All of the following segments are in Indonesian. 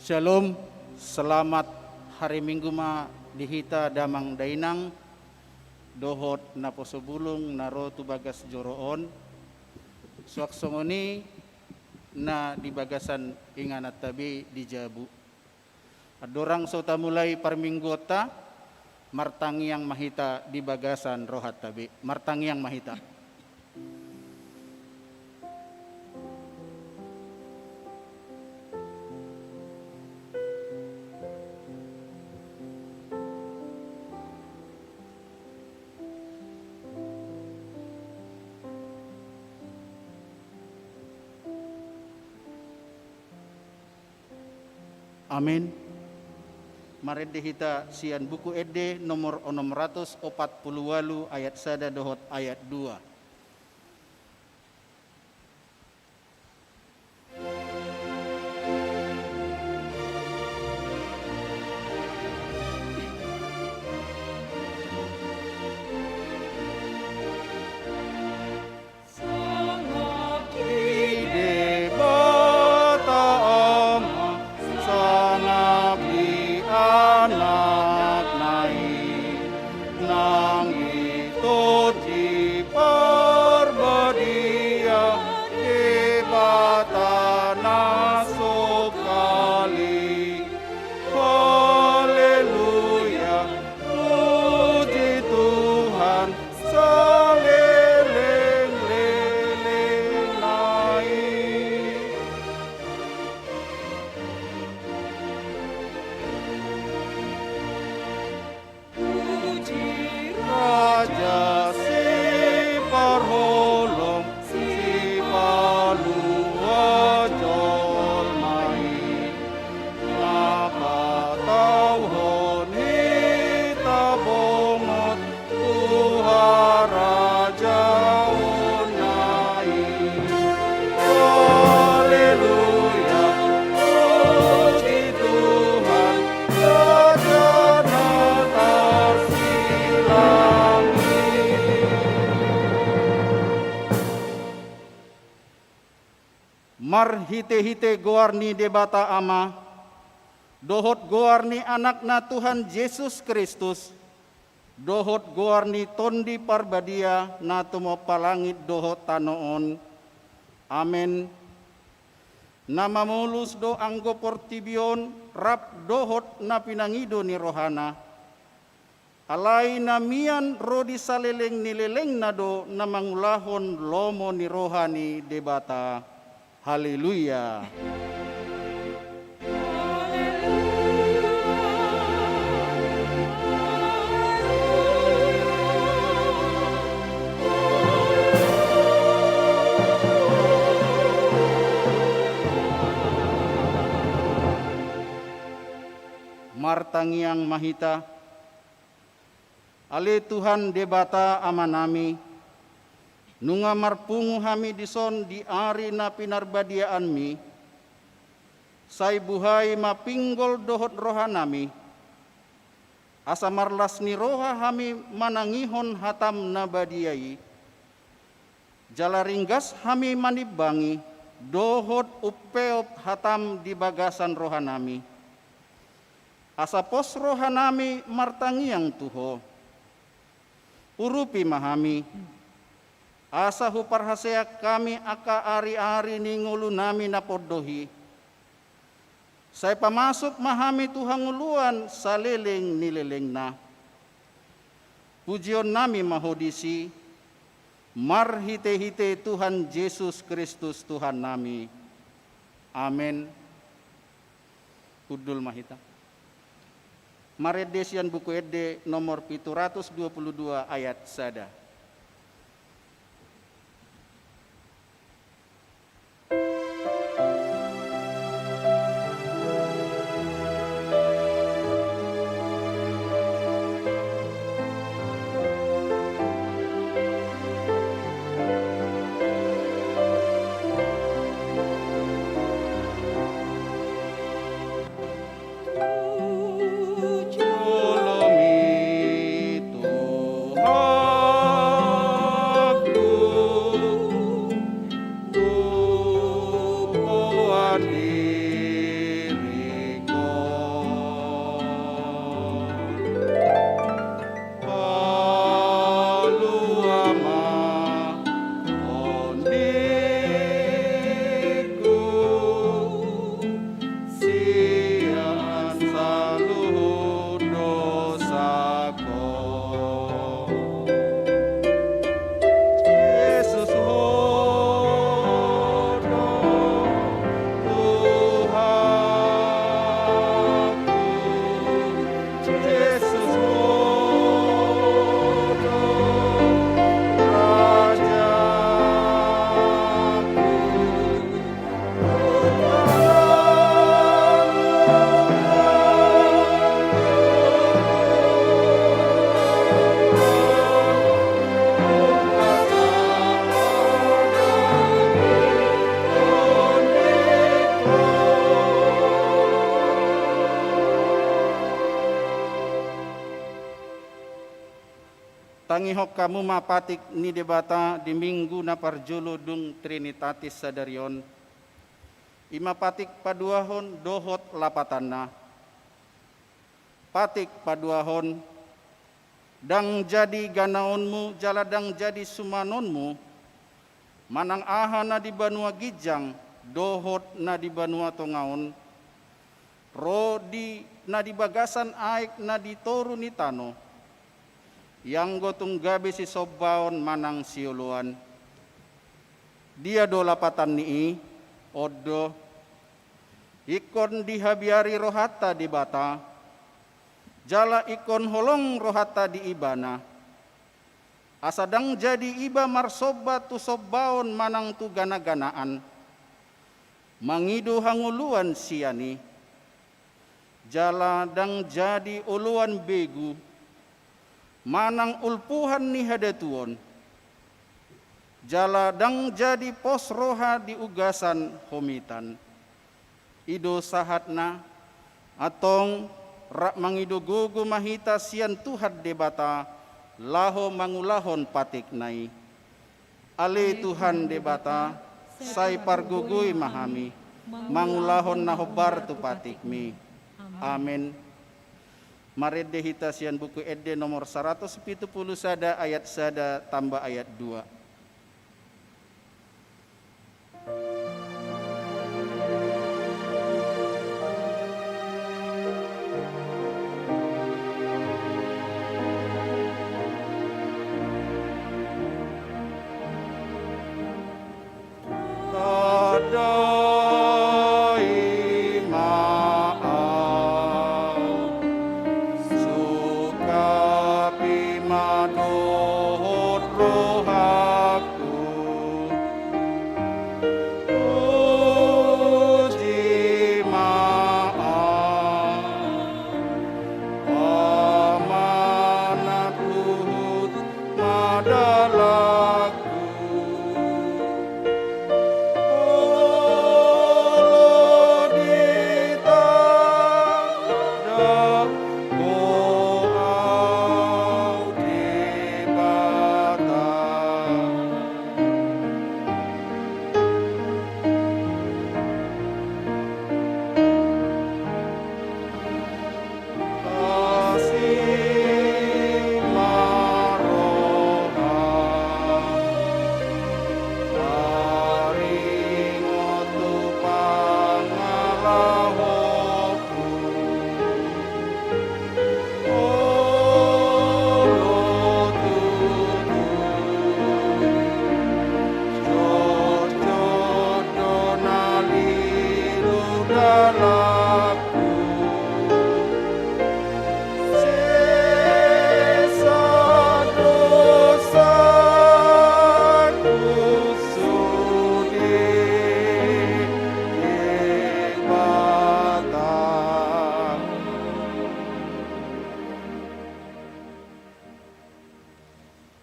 Shalom, selamat hari Minggu ma dihita damang dainang dohot na posobulong naro tubagas joroon suaksongoni na dibagasan inganat tabi di Jabu. Adorang sota mulai parminggota martangiang mahita di bagasan rohat tabi. Martangiang mahita. Amin. Mari dihita sian buku Ede nomor 648 ayat 1 dohot ayat 2. Mar hite-hite goarni debata ama, dohot goarni anak na Tuhan Yesus Kristus, dohot goarni tondi parbadia na tumo palangit dohot tanoon. Amen. Nama mulus do anggo portibion rap dohot na pinangido ni rohana. Alay na mian rodi saleleng nileleng na do na mangulahon lomo ni rohani debata. Haleluya. Martangiang mahita, ale Tuhan debata amanami, nunga marpungu hami dison di ari na pinarbadiaan mi, say buhay mapinggol dohot rohanami, asa marlas ni roha hami manangihon hatam na badiai, jalaringgas hami manibangi, dohot upeop hatam di bagasan rohanami, asa pos rohanami martangiang tuho, urupi mahami, asa huparhasea kami aka ari-ari ningulu nami napodohi. Saya pamasuk mahami Tuhan uluan saleleng nileleng na. Pujion nami mahodisi, mar hite-hite Tuhan Yesus Kristus Tuhan nami. Amin. Kudul mahita. Maredesian buku Ede nomor 722 ayat 1. Tuhan Tangihok kamu mapatik ni debata di minggu na parjulo dung Trinitatis sadarion. Imapatik paduahon dohot lapatanna. Patik paduahon dang jadi ganaonmu jaladang jadi sumanonmu. Manang aha na di banua gijang dohot na di banua tongaon. Rodi na di bagasan aik na di toru ni tano. Yang gotong gabi si sobaon manang siuluan. Dia do lapatan nii, odo. Ikon dihabiari rohata di bata. Jala ikon holong rohata di ibana. Asadang jadi iba marsoba tu sobaon manang tu gana-ganaan. Mangidu hanguluan siani. Jala dang jadi uluan begu. Manang ulpuhan ni hadatuon. Jala dang jadi pos roha di ugasan homitan. Ido sahatna atong rak mangido gugu mahita sian Tuhan debata laho mangulahon patik nai. Ale Tuhan debata say pargugui mahami mangulahon nahobar tu patikmi. Amin. Mared dehita sian buku Ede nomor 170 sada ayat sada tambah ayat 2.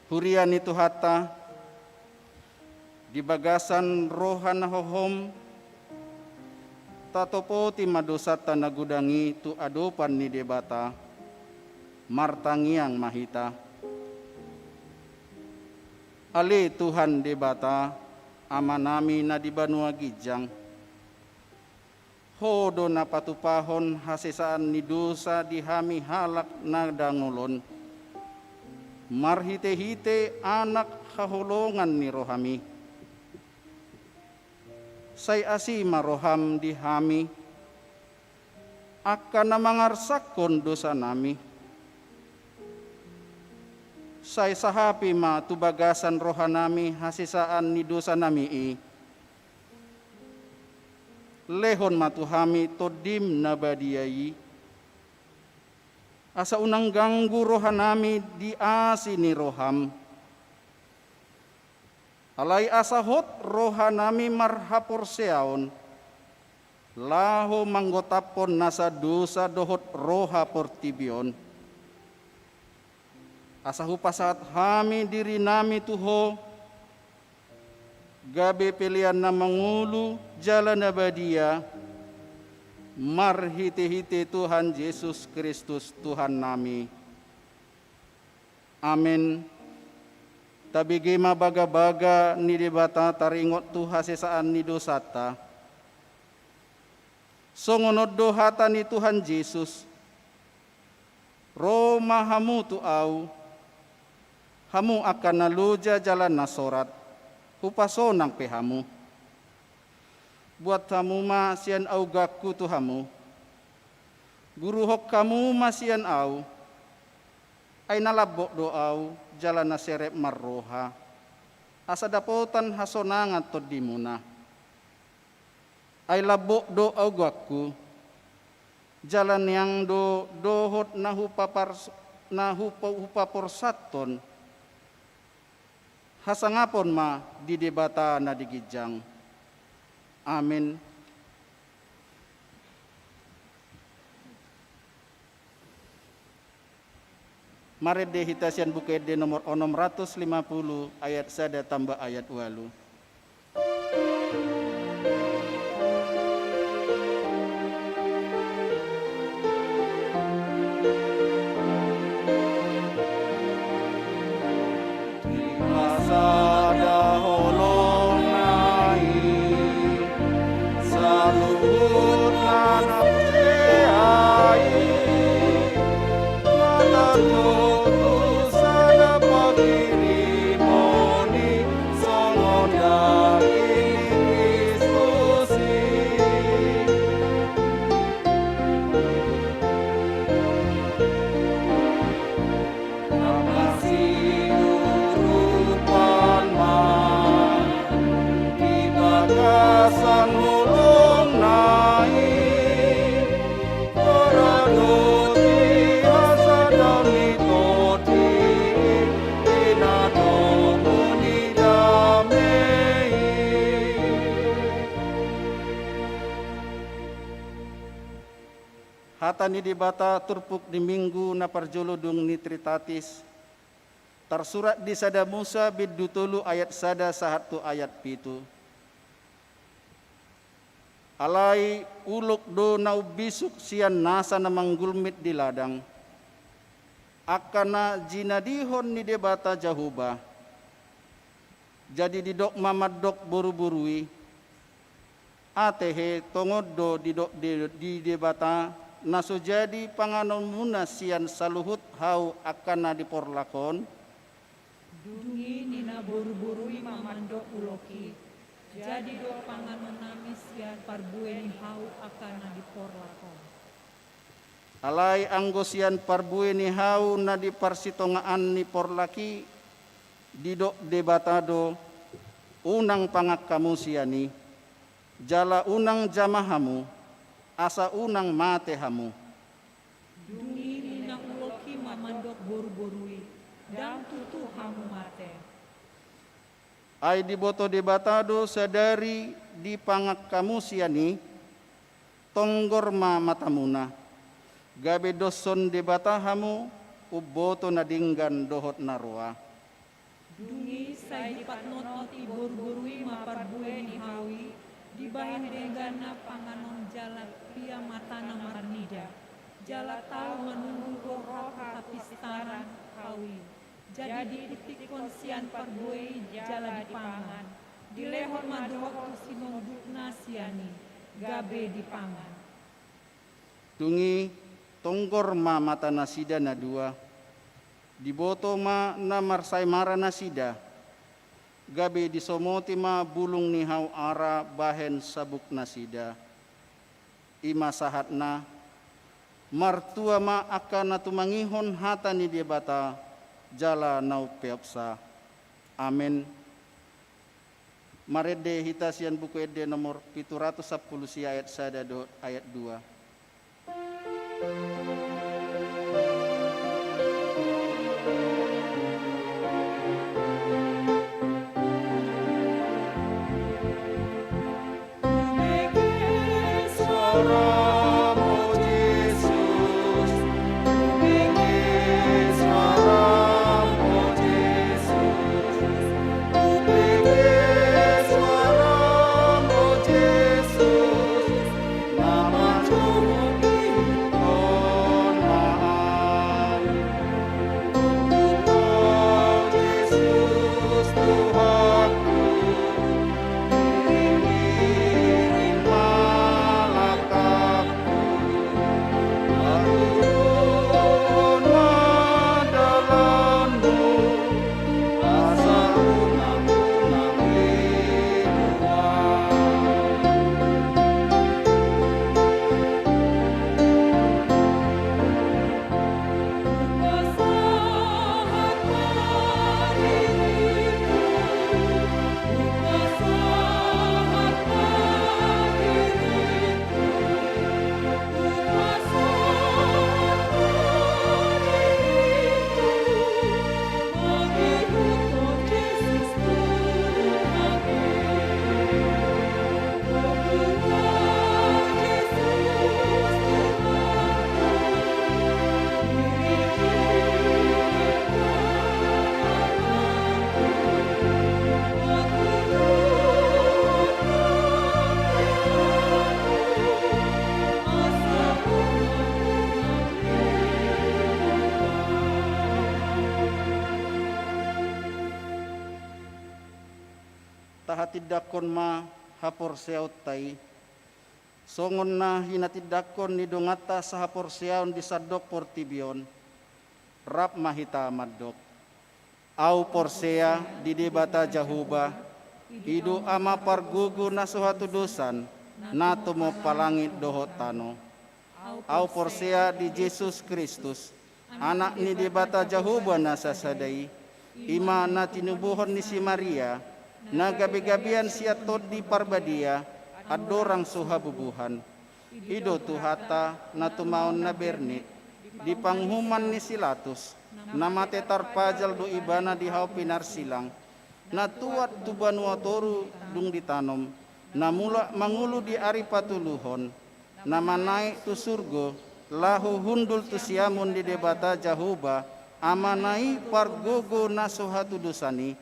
Hurian itu hata di bagasan rohana hohom tatopo ti madosat tanagudangi tu adopan ni debata martangiang mahita. Ale Tuhan debata amanami na di banua gijang. Hodo na patupahon hasesaan ni dosa di hami halak na dangulon. Marhite-hite anak kahulungan ni rohami. Say asi maroham di hami. Akan na mangarsakon dosa nami. Say sahapi ma tubagasan rohanami hasisaan ni dosa nami lehon matuhami todim nabadiyayi. Asa unang ganggu rohanami di asi ni roham. Alay asahot rohanami marhapor seaon. Laho manggotapon nasa dosa dohot roha portibion. Asahu pasat hami diri nami tuho. Gabe pilihan na mangulu jalan abadia. Marhite-hite Tuhan Yesus Kristus Tuhan nami. Amin. tabigi mabaga-baga ni debata taringot tu hasesaan ni dosata. Songonod do hata ni Tuhan Yesus, Roma hamu tu au, hamu akan naluja jalan nasorat, hupasonang pehamu. Buat hamu ma sian au gaku tu hamu, guru hok kamu masian au, ay nalabok do au, jalan naserep marroha, asa dapotan hasonangan to dimuna. Ay labok do au gaku, jalan yang dohot hupaporsaton, hasangapon ma di debata na digijang. Amin. Marede hitasian bukede nomor 650 ayat 1 tambah ayat 8. Hatani di bata turpuk di minggu na parjolodung ni Tritatis, tersurat di sada Musa bidutulu ayat sada sahatu ayat pitu. Alai uluk do nau bisuk sian nasa na manggulmit di ladang, akana jinadihon ni debata jahuba, jadi didok mamadok buru-burui, atehe tongodo didok di debata, naso jadi panganon muna sian saluhut hau akana diporlakon. Dungi nina buru-burui mamandok uloki, jadi do panganon nami sian parbueni hau akana diporlakon. Alai anggo sian parbueni hau na diparsitongaan ni porlaki, didok debatado unang pangak kamu siani, jala unang jamahamu, asa unang mate hamu. Dungi nina uloki mamandok boru-borui, dan tutu hamu mate. Ay diboto debatado sadari di pangak kamu siani, tonggor ma matamuna. Gabe doson debata hamu, uboto na dinggan dohot narua. Dungi say dipatnoti boru-borui maparbueni hawi, dibahin degana panganon jala pia matana marnida, jala tau menunggu roh kapistaran hawi, jadi ditikon sian parbuei jala dipangan, dilehor madohok sinonduk nasiani, gabe dipangan. Dungi tonggor ma mata nasida na dua, diboto ma na marsay mara nasida, gabe disomoti ma bulung ni hau ara bahen sabuk nasida. Ima sahat na martua ma akan natumangihon hata ni debata jala nau peopsa. Amin. Marede hitasian buku ede nomor 710 si ayat 1 ayat 2. hatidakon ma haporseaut tai. Songon na hinatidakon ni dongata sa haporseaon di sadok portibion. Rap mahita maddok. Au porsea di debata jahuba. Idu ama pargugu na suhatu dosan. Na tumo palangit dohot tano. Au porsea di Yesus Kristus. Anak ni debata jahuba na sasadai. Ima na tinubuhon ni si Maria. Na gabi-gabian siya tod di parbadia. Adorang suhabubuhan. Ido tuhata na tumaon na berni. Di panghuman ni Silatus. Na matetar pajal do ibana di hau pinar silang. Na tuat tuban watoru dung ditanom. Na mula mangulu di ari patuluhon. Na manai tu surgo. Lahu hundul tu siamun di debata jahuba. Amanai pargogo na suhatu dosani.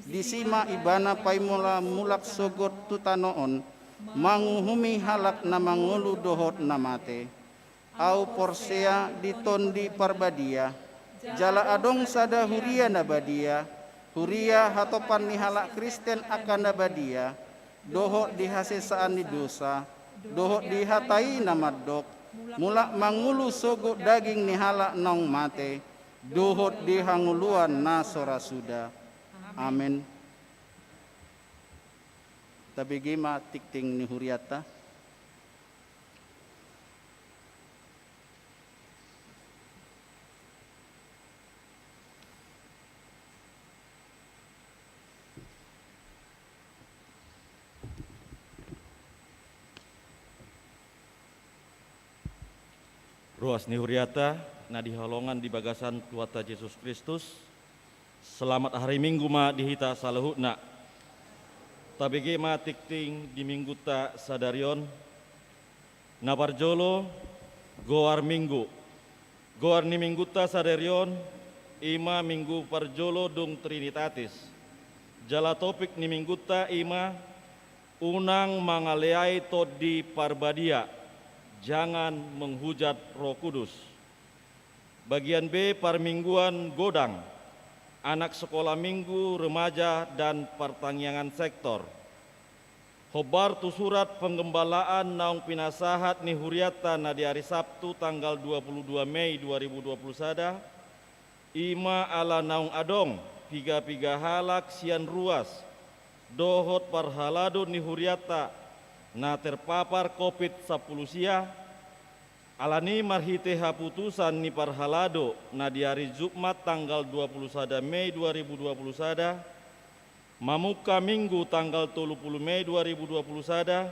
Disima ibana paimula mulak sogot tutanoon. Manguhumi halak na mangulu dohot na mate. Au porsea ditondi parbadia. Jala adong sada huria na badia. Huria hatopan ni halak Kristen akan na badia. Dohot dihasesaan ni dosa. Dohot dihatai na maddok. Mulak mangulu sogot daging ni halak nong mate. Dohot dihanguluan na sorasuda. Amin. Tabigi ma tikting ni huriata. Ruas ni huriata na diholongan di bagasan keluarga Yesus Kristus. Selamat hari Minggu ma dihita salahutna. Tabege ma tikting di minggu ta sadarion. Naparjolo goar minggu. Goar ni minggu ta sadarion. Ima minggu parjolo dung Trinitatis. Jala topik ni minggu ta ima. Unang mangaleai todi parbadia. Jangan menghujat Roh Kudus. Bagian B parmingguan godang. Anak sekolah minggu, remaja, dan pertanian sektor. Hobar tu surat penggembalaan naung pinasahat ni huriata na di hari Sabtu tanggal 22 Mei 2021. Ima ala naung adong, piga-piga halak sian ruas. Dohot parhalado ni huriata na terpapar COVID-10 sia. Alani marhite haputusan ni parhalado na di hari Jumat tanggal 21 Mei 2021, mamuka minggu tanggal 30 Mei 2021,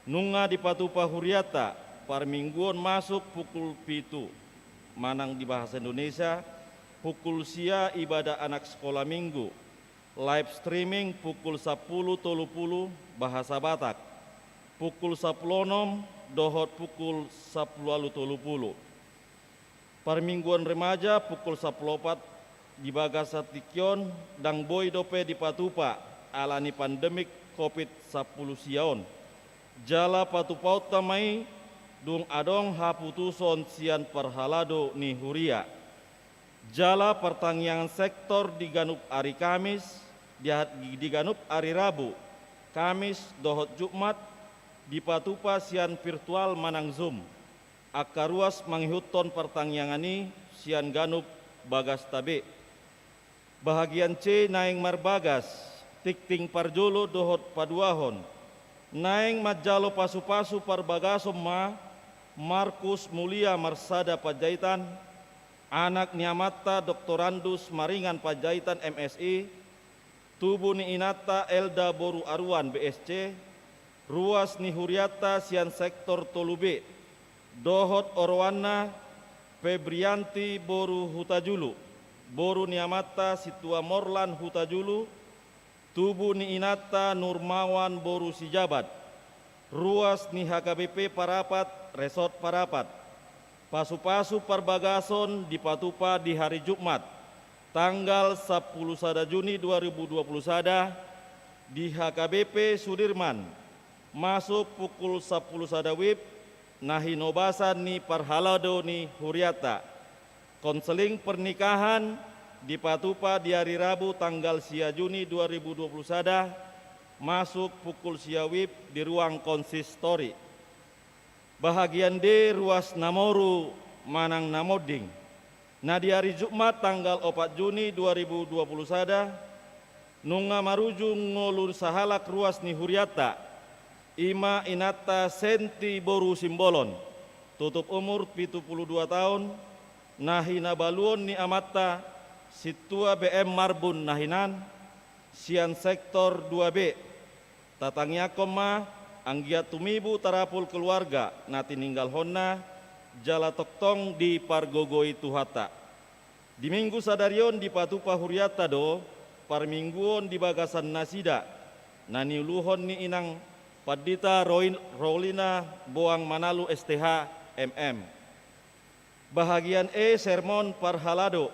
nunga di patupa huriata parmingguan masuk pukul 7, manang di bahasa Indonesia, pukul sia ibadah anak sekolah minggu, live streaming pukul 10.30 bahasa Batak, pukul 10.00 dohot pukul 10.30. Parmingguan remaja pukul 10.04 di Bagasa Tikyon dang boy dope di patupa alani pandemik COVID-10 siaon. Jala patupaut tamai dung adong haputuson sian parhalado ni huria. Jala pertanian sektor diganup hari Kamis, diganup hari Rabu, Kamis dohot Jumat, di patupa sian virtual manang Zoom. Akaruas manghuton pertanyangani sian ganup bagas tabe. Bahagian C naing marbagas, tikting parjolo dohot paduahon. Naing majalo pasu-pasu parbagasom ma, Markus Mulia Marsada Pajaitan, anak niamata doktorandus maringan Pajaitan MSI, tubuh ni inata Elda Boru Aruan BSC, ruas ni huriata sian sektor Tolube, dohot Orwana Febrianti Boru Hutajulu, Boru niamata Situa Morlan Hutajulu, tubuh ni inata Nurmawan Boru Sijabat, ruas ni HKBP Parapat Resort Parapat, pasu-pasu parbagason di patupa di hari Jumat, tanggal 10 Juni 2021 di HKBP Sudirman. Masuk pukul 10 sadawib nahinobasan ni parhalado ni huriata. Konseling pernikahan di patupa di hari Rabu tanggal 1 Juni 2021 masuk pukul siawib di ruang konsistori. Bahagian D ruas Namoru Manang Namoding. Nah di hari Jumat tanggal 4 Juni 2020 sada, nunga marujung ngolur sahalak ruas ni Huriata, ima inata senti boru simbolon, tutup umur 72 tahun, nahina baluon ni amata, situa BM Marbun nahinan, sian sektor 2B, tatangnya koma, anggia tumibu tarapul keluarga, nati ninggal honna, jala toktong di Pargogoi Tuhata. Di minggu sadarion di Patupa Huriata do, parmingguon di bagasan nasida, nani luhon ni inang Padita Rolina Boang Manalu STH MM. Bahagian E sermon parhalado.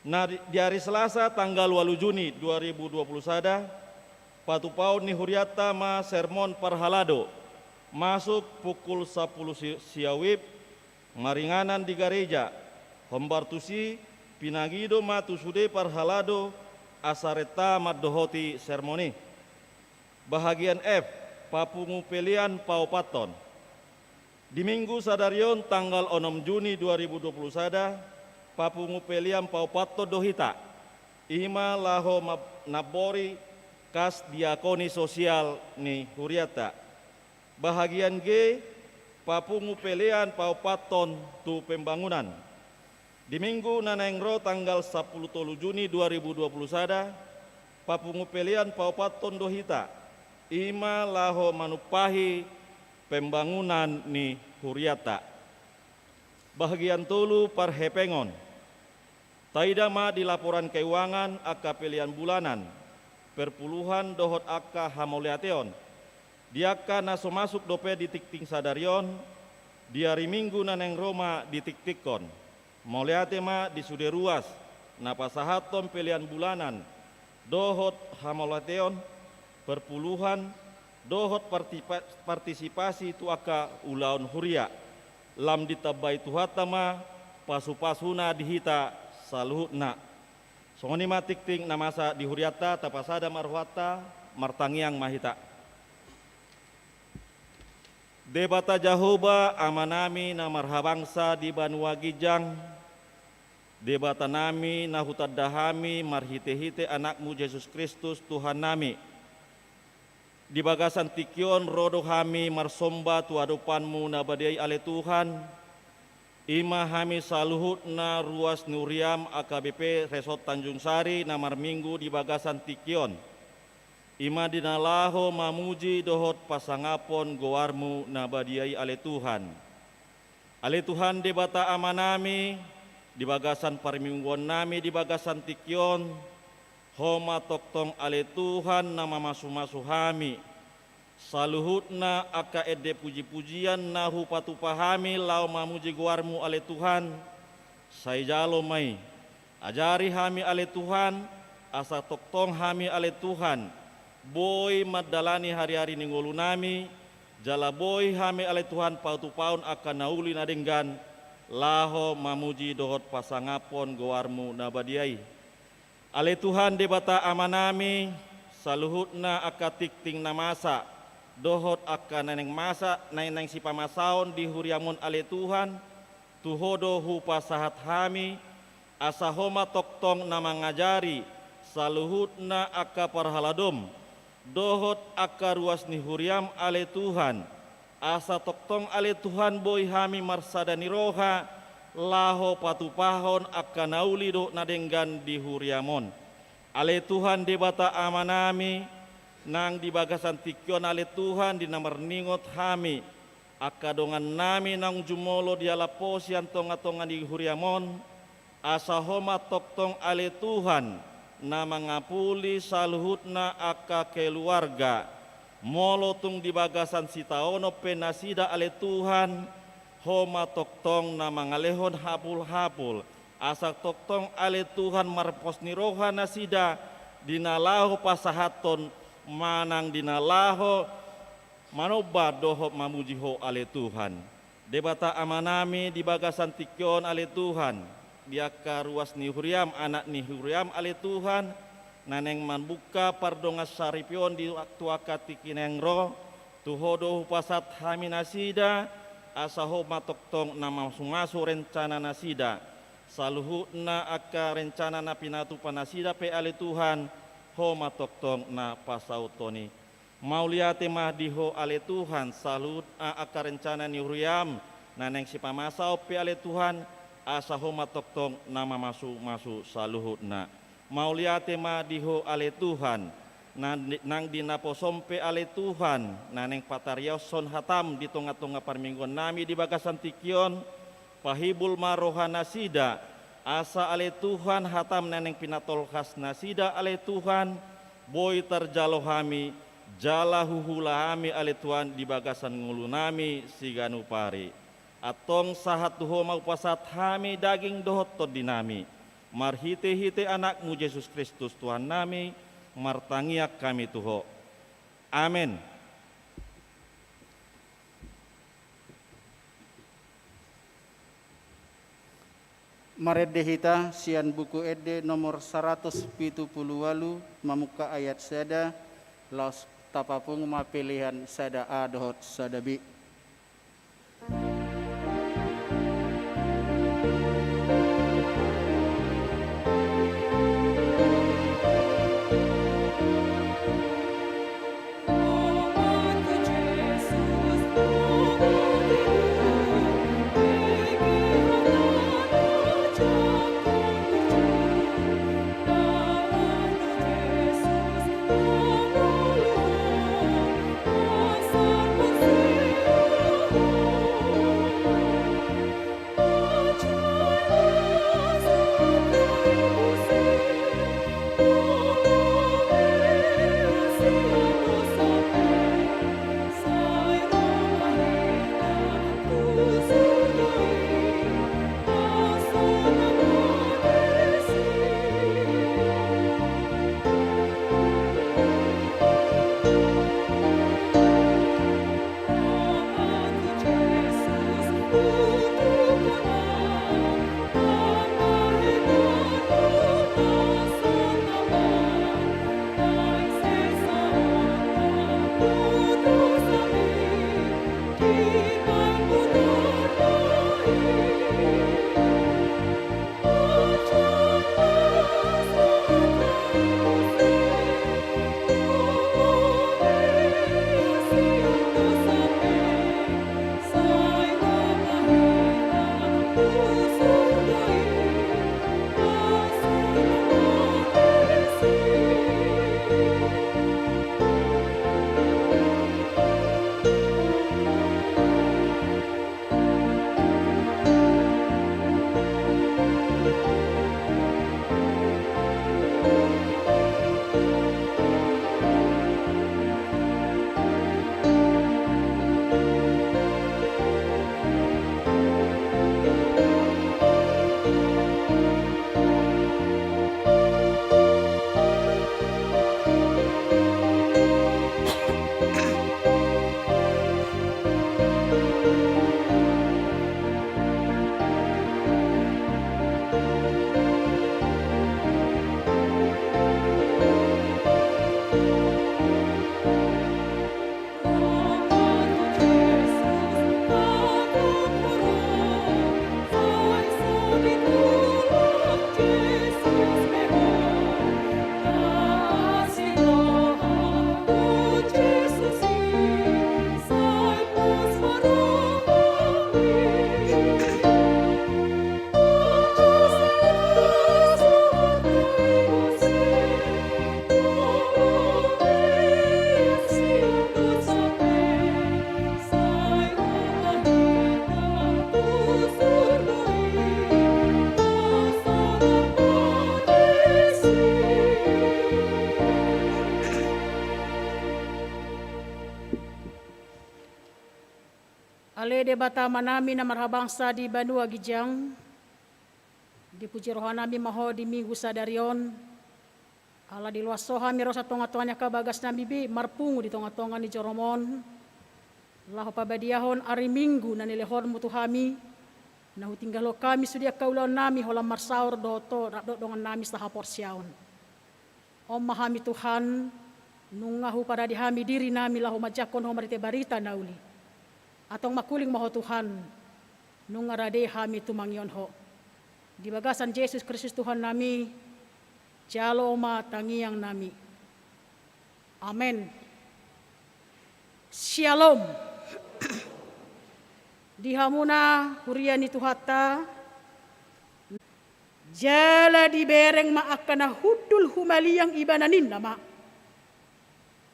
Nah di hari Selasa tanggal 8 Juni 2020 sada, Patupaun ni Huriata ma sermon parhalado. Masuk pukul 10 siawib, maringanan di gereja. Hombartusi pinagido matusude parhalado asareta maddohoti sermoni. Bahagian F, papungu pelian paupaton. Di minggu sadarion tanggal 6 Juni 2020 sada, papungu pelian paupaton dohita. Ima laho nabori kas diakoni sosial ni Huriata. Bahagian G, papungu pelian paupaton tu pembangunan. Di minggu nanengro tanggal 10 Juni 2020 sada, papungu pelian paupaton dohita. Ima laho manupahi pembangunan ni Huriata. Bahagian tulu parhepengon. Taidama di laporan keuangan aka pilihan bulanan. Perpuluhan dohot aka hamoleateon. Diaka naso masuk dope di tikting sadarion. Di hari minggu naneng Roma di tiktikon. Moleatema di suderuas. Napasahaton pilihan bulanan. Dohot hamoleateon. Perpuluhan dohot partisipasi tu aka ulaun huria lam ditabai tuhatama pasu-pasuna dihita saluhutna songoni matikting namasa di Huriata tapasada marhuata martangiang mahita debata jahoba amanami na marhabangsa di Banua Gijang debata nami na hutadahami marhite-hite anakmu Yesus Kristus Tuhan nami. Di bagasan tikion rodo hami marsomba tuadupanmu na badiay ale Tuhan. Ima hami saluhut na ruas Nuriam AKBP Resort Tanjung Sari na marminggu di bagasan tikion. Ima dinalaho mamuji dohot pasangapon goarmu na badiay ale Tuhan. Ale Tuhan debata amanami di bagasan parmingguan nami di bagasan tikion. Homa toktong ale Tuhan nama masu-masu hami. Saluhutna aka ede puji-pujian nahu patupahami lau mamuji guarmu ale Tuhan. Saijalo mai. Ajari hami ale Tuhan. Asa toktong hami ale Tuhan. Boy madalani hari-hari ninggolu nami. Jala boy hami ale Tuhan pautupaun aka nauli nadenggan. Laho mamuji dohot pasangapon guarmu nabadiai. Ale Tuhan debata amanami saluhutna aka tikting namasa dohot aka neneng masa neneng si pamasaon di huriamun ale Tuhan tuhodo hupa sahat hami asahoma toktong nama ngajari saluhutna aka parhaladom dohot aka ruas ni huriam ale Tuhan asa toktong ale Tuhan boy hami marsadani roha laho patupahon aka nauli do nadenggan di huriamon. Ale Tuhan debata amanami nang di bagasan tikion ale Tuhan di namar ningot hami aka dongan nami nang jumolo di alapo sian tonga-tonga di huriamon asa homa toktong ale Tuhan na mangapuli saluhutna aka keluarga molotung di bagasan sitaono penasida ale Tuhan homa toktong na mangalehon hapul-hapul asa toktong ale Tuhan marpos niroha nasida dinalaho pasahaton manang dinalaho manoba doho mamujiho ale Tuhan debata amanami di bagasan tikion ale Tuhan diaka ruas ni Huriam anak ni Huriam ale Tuhan naneng manbuka pardonga saripion di waktu akati kinengro tuhodo pasat hami nasida asaho matoktong nama sumasu rencana nasida saluhu na aka rencana na pinatu panasida pe ale Tuhan ho matoktong na pasautoni mauliate mah diho ale Tuhan salut aka rencana ni huriam naneng si pamasau pe ale Tuhan asaho matoktong nama masu saluhu na mauliate ma diho ale Tuhan nang dinaposompe ale Tuhan naneng patarios son hatam di tonga-tonga parmingguan nami di bagasan tikion pahibul maroha nasida asa ale Tuhan hatam naneng pinatol khas nasida ale Tuhan boy terjalo hami jala huhula hami ale Tuhan di bagasan ngulu nami siganu pari atong sahat tuho mau pasat hami daging dohot to dinami marhite-hite anakmu Yesus Kristus Tuhan nami martangiak kami tuho amin. Maredehita sian buku ede nomor 178 mamuka ayat sada laos tapapung mapilihan sada a dohot sada b. Ale debata manami na marhabangsa di Banua Gijang, dipuji rohanami maho di minggu sadarion, ala di luas soha miro sa tonga-tonganya kabagas na bibi, marpungu di tonga-tonga ni Joromon, laho pabadiahon ari minggu na nilehon mutuhami, na hutinggalo kami sudia kaulaon nami holam marsaur doto dongan nami sa haporsyaon. Om mahami Tuhan, nungahu pada dihami diri nami lahu majakon ho marite barita nauli. Atong makuling maho Tuhan, nungarade hami tumangyon ho. Di bagasan Yesus Kristus Tuhan nami, jalo ma tangiang nami. Amen. Shalom. Dihamuna huriani tuhata, jala di bereng ma akana hudul humaliang ibananin nama.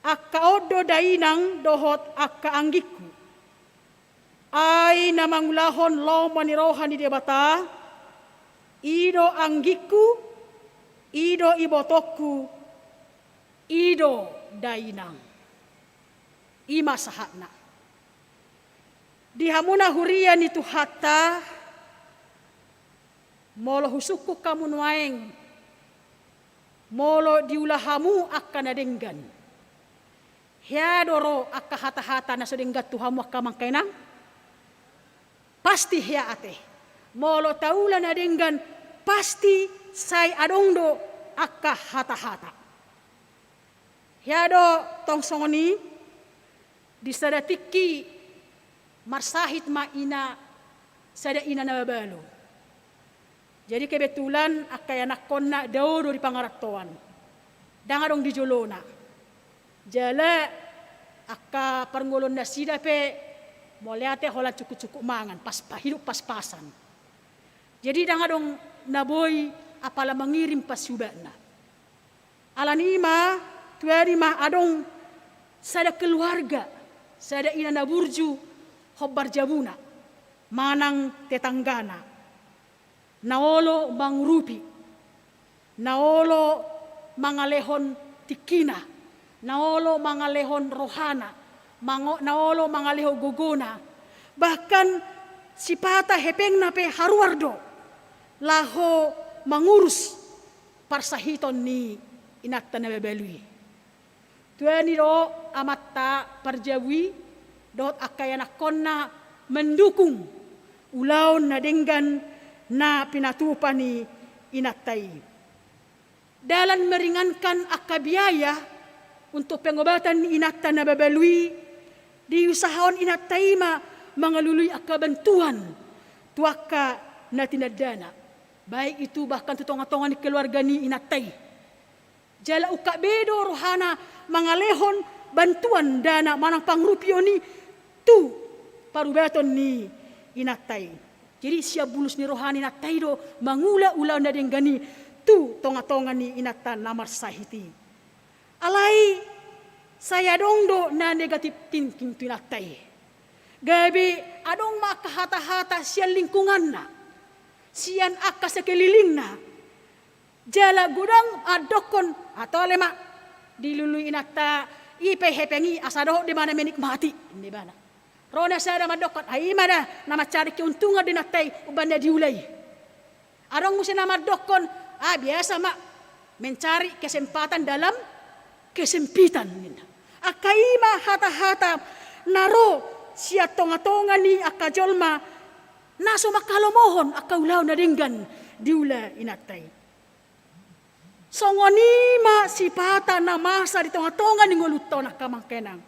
Akka odo dainang dohot akka anggiku. Ay namangulahon lomani rohani debata, ido anggiku, ido ibotoku, ido dainang. Ima sahakna. Dihamuna huria ni tuhata, molo husuku kamu nuaeng, molo diulahamu akan adenggan. Hiadoro akka hata-hata na sodenggat tuhamu akka mangkainang, pasti hia ate. Molo taulan adenggan, pasti say adongdo akka hata-hata. Hiado tong songoni, disadatiki marsahit ma ina sada ina na babalo. Jadi kebetulan akay anak konna daw di pangaratoan. Dangadong di jolona. Jala akka parngolon na sida pe moliate hola cukup-cukup mangan pas hidup pas-pasan. Jadi dangadong naboy apala mengirim pasubana. Alanima tuari ma adong sada keluarga, sada ina na burju hobar jabuna, manang tetanggana, naolo mangrupi, naolo mangalehon tikina, naolo mangalehon rohana, naolo mangaleho gogona, bahkan si pata hepeng nape haruardo, laho mangurus parsahiton ni inatta na bebelui. Tuani do amatta parjawi dot akayana konna mendukung ulaun na denggan na pinatupani inatay. Dalam meringankan akabiaya untuk pengobatan ni inatta na babalui, diusahaon inatay mangalului akabantuan tuaka na tinadana. Baik itu bahkan tutonga-tonga ni keluarga ni inatay. Jala uka bedo rohana mangalehon bantuan dana manang pangrupio ni tu parubaton ni inatay. Jadi siap bulus ni rohani inatay do mangula-ula na denggani tu tonga-tonga ni inatan namar sahiti. Alai saya dong do na negatif thinking tu inatay. Gabi adong makahata-hata sian lingkungan na. Sian akka sekeliling na. Jala gudang adokon atau lema dilului inata ipe hepengi asado di mana menikmati di mana. Rona saya madokon ai mana nama cari keuntungan di natai ubanda diulai. Arong musi nama dokon biasa mak mencari kesempatan dalam kesempitan. Akaima hata-hata naro sia tonga-tonga ni akajolma naso makalomohon akaulau nadenggan diula inatai. Songonima si pata na masa di tonga-tonga ni ngoluto na kamangkenang.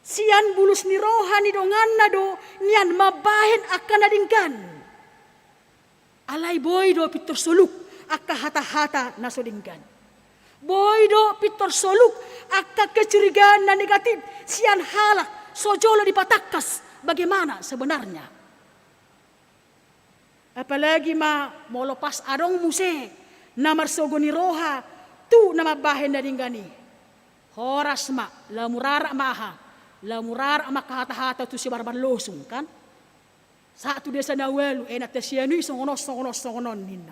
Sian bulus ni rohani dongan na do nian mabahen akan nadinggan. Alay boy do pitor suluk akka hata-hata na sodinggan. Boy do pitor suluk akka kecurigaan na negatif. Sian halak sojolo dipatakas bagaimana sebenarnya. Apalagi molopas adong muse. Namar sogoni roha tu nama bahen na dinggani. Horas lamurara maha. Lamurara makahata-hata tu si barbar losung kan. Satu desa nawelu enat sianu songonos ninna.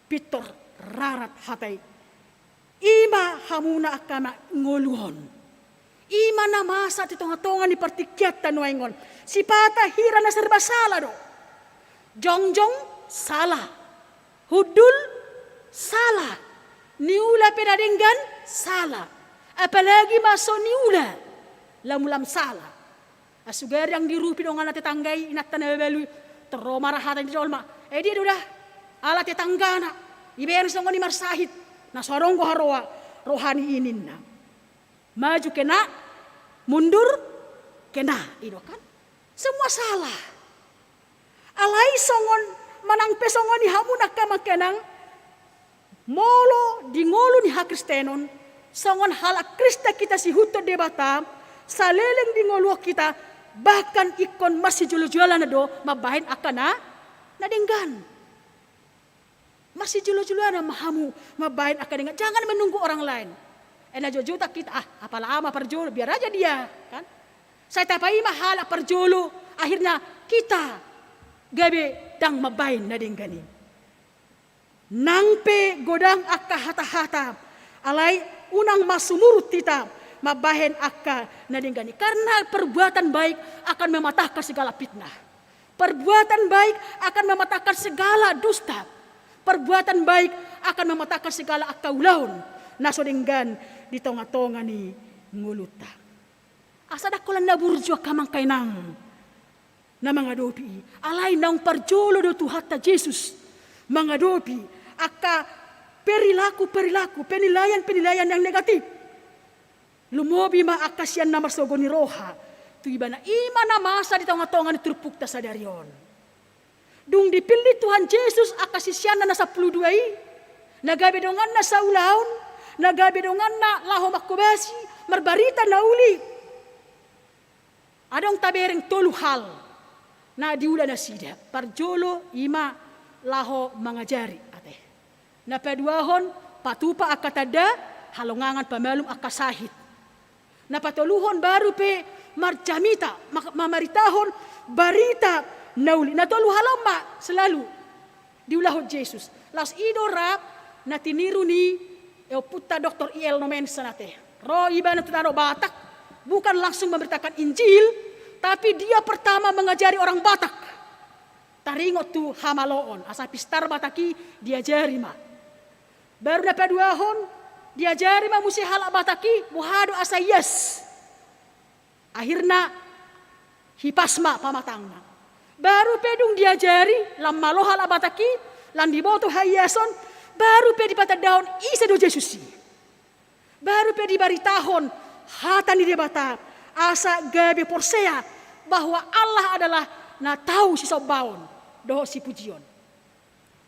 Pitor rarat hatai. Ima hamuna akana ngoluhon. Ima na masa ti tonga-tonga ni partikyat tanuaingon. Si pata hira na serba salah do. Jongjong salah. Hudul salah. Niula penadenggan salah. Apalagi masuk niula lamulam salah. Asugar yang dirupi dongan tetanggai inatan belu teroma rahatan di dolma. Dia udah ala tetanggana. Iben songoni marsahit Na sorong ko haroa rohani inin na. Maju kena, mundur kena, itu kan? Semua salah. Alai songon manang pesongon ni hamu nak kamakenang molo di ngolu ni hak Kristenon songon halak Krista kita si huto debata saleleng di ngolu kita bahkan ikon masih julu-jualan na do mabahin akana na denggan. Masih julu-jualan na mahamu mabahin akan dengan jangan menunggu orang lain. Ena jojuta kita apalah ama perjulu biar aja dia kan. Saya tapai mahal perjulu akhirnya kita gabe dang mabahin na denggani. Nangpe godang akka hata-hata alai unang masumurut kita mabahin akka na denggani. Karena perbuatan baik akan mematahkan segala fitnah. Perbuatan baik akan mematahkan segala dusta. Perbuatan baik akan mematahkan segala akaulaun. Naso denggan di tonga-tonga ni nguluta. Asa dakolan na burjua kamang kainang na mga dopi. Alay nang parjolo do tuhata Jesus. Mga dopi. Aka perilaku-perilaku, penilaian-penilaian yang negatif. Lumobi ma akasyan na masogo ni roha. Tuiba na ima na masa di tonga-tonga ni turpukta sa darion. Dung dipilih Tuhan Yesus akasisyan na nasa 12 nagabidongan na sa ulaon. Nagabidongan na laho makubasi, marbarita na uli. Adong tabereng tolu hal na diula na sida. Parjolo ima laho mangajari ate. Na paduahon patupa akatada halongangan pamalum akasahit. Na patuluhon baru pe marjamita mamaritahon barita nauli. Na tolu halama selalu diulahon Jesus. Las idora na tiniru ni puta Dr. I.L. Nomensa nate. Roh iba na tutano Batak bukan langsung memberitakan Injil, tapi dia pertama mengajari orang Batak. Taringot tu hamaloon, asa pistar Bataki diajari ma. Baru na paduahon diajari ma musi halak Bataki buhado asa yes. Akhirna hipasma pamatangna. Baru pedung diajari lam malo halak Bataki lan diboto hayason. Baru pe di patah daun isa do Yesusi. Baru pe di baritahon hata ni debata asa gabe porsea bahwa Allah adalah na tahu si sobaon doho si pujion.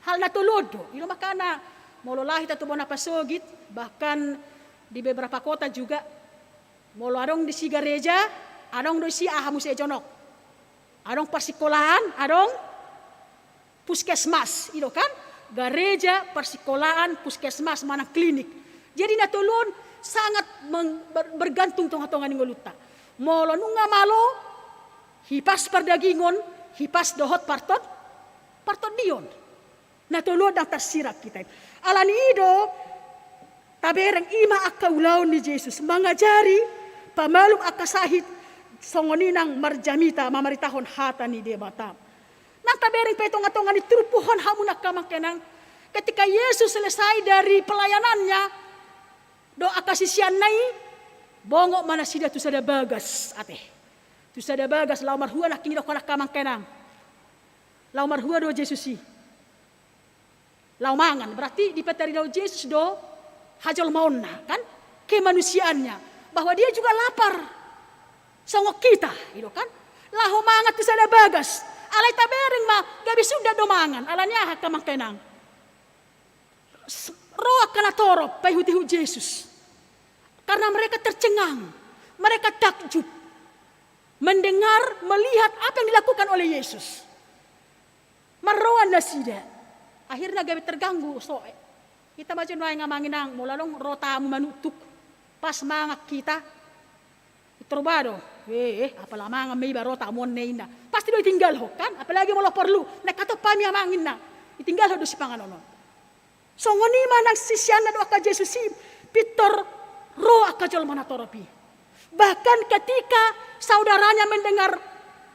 Hal na tulodo, ilo makana mololahi tatu bona pasogit bahkan di beberapa kota juga molo adong di si gereja, adong do si ahamu se jonok. Adong persikolahan, adong puskesmas, ilo kan? Gereja, persekolahan, puskesmas, mana klinik. Jadi natulun sangat bergantung tonga-tonga ngoluta. Molo nunga malo, hipas perdagingon, hipas dohot partot dion. Natulun ang tersirak kita. Alani ido, tabereng ima akaulaon ni Jesus. Mangajari, pamalum akasahit, songoninang marjamita, mamaritahon hata ni debata. Nang tabereng petong-atongan ni trupuhon hamunak kamangkenang ketika Yesus selesai dari pelayanannya doa kasisian nai bongok mana sida tu sada bagas ate tu sada bagas laumar hua nak kini dokonak kamangkenang laumar hua do Yesusi laumangan berarti di petari do Yesus do hajol mauna kan kemanusiaannya bahwa dia juga lapar songok kita itu kan lahu mangat tu sada bagas. Alay tabereng ma gabi sudah domangan alanya hak kamangkenang. Roa kana torop payhutihu Jesus. Karena mereka tercengang, mereka takjub mendengar, melihat apa yang dilakukan oleh Yesus. Marroan na sida. Akhirnya gabi terganggu so. Kita baca doa ngamanginang mulalong rotamu manutuk pas mangak kita. Trobado, apalah mga may baro tamon na ina. Pasti do itinggal ho kan, apalagi mo lo perlu. Nakato pa mi amangin na. Itinggal ho do si Panginoon. So ngoni man nagsisyan na do ka Jesus si Peter ro akajol manatoropi. Bahkan ketika saudaranya mendengar